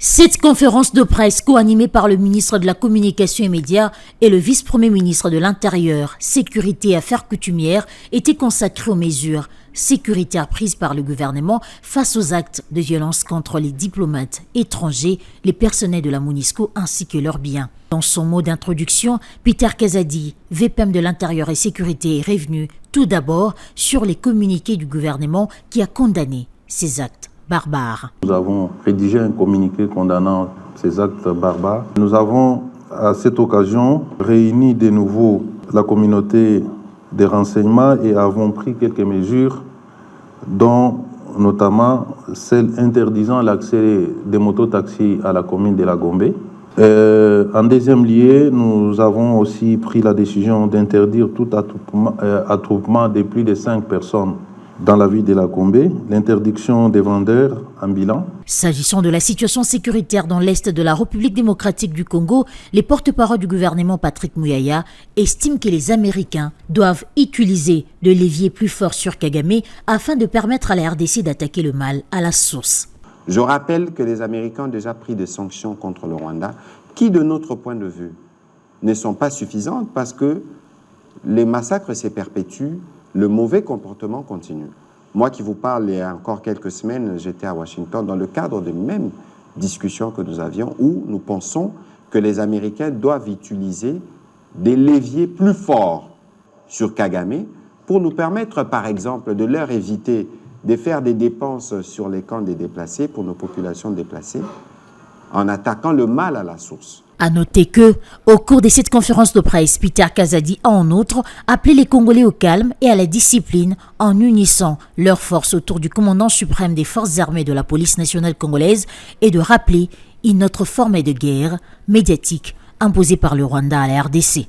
Cette conférence de presse co-animée par le ministre de la Communication et Médias et le vice-premier ministre de l'Intérieur, Sécurité et Affaires coutumières était consacrée aux mesures sécuritaires prises par le gouvernement face aux actes de violence contre les diplomates étrangers, les personnels de la MONUSCO ainsi que leurs biens. Dans son mot d'introduction, Peter Kazadi, VPM de l'Intérieur et Sécurité, est revenu tout d'abord sur les communiqués du gouvernement qui a condamné ces actes barbares. Nous avons rédigé un communiqué condamnant ces actes barbares. Nous avons à cette occasion réuni de nouveau la communauté des renseignements et avons pris quelques mesures, dont notamment celle interdisant l'accès des mototaxis à la commune de la Gombe. En deuxième lieu, nous avons aussi pris la décision d'interdire tout attroupement de plus de 5 personnes dans la ville de la Gombe, l'interdiction des vendeurs ambulants. S'agissant de la situation sécuritaire dans l'est de la République démocratique du Congo, les porte-parole du gouvernement Patrick Muyaya estiment que les Américains doivent utiliser de leviers plus forts sur Kagame afin de permettre à la RDC d'attaquer le mal à la source. Je rappelle que les Américains ont déjà pris des sanctions contre le Rwanda qui, de notre point de vue, ne sont pas suffisantes parce que les massacres se perpétuent, le mauvais comportement continue. Moi qui vous parle, il y a encore quelques semaines, j'étais à Washington dans le cadre des mêmes discussions que nous avions où nous pensons que les Américains doivent utiliser des leviers plus forts sur Kagame pour nous permettre, par exemple, de leur éviter de faire des dépenses sur les camps des déplacés pour nos populations déplacées en attaquant le mal à la source. À noter que, au cours de cette conférence de presse, Peter Kazadi a en outre appelé les Congolais au calme et à la discipline en unissant leurs forces autour du commandant suprême des forces armées de la police nationale congolaise et de rappeler une autre forme de guerre médiatique imposée par le Rwanda à la RDC.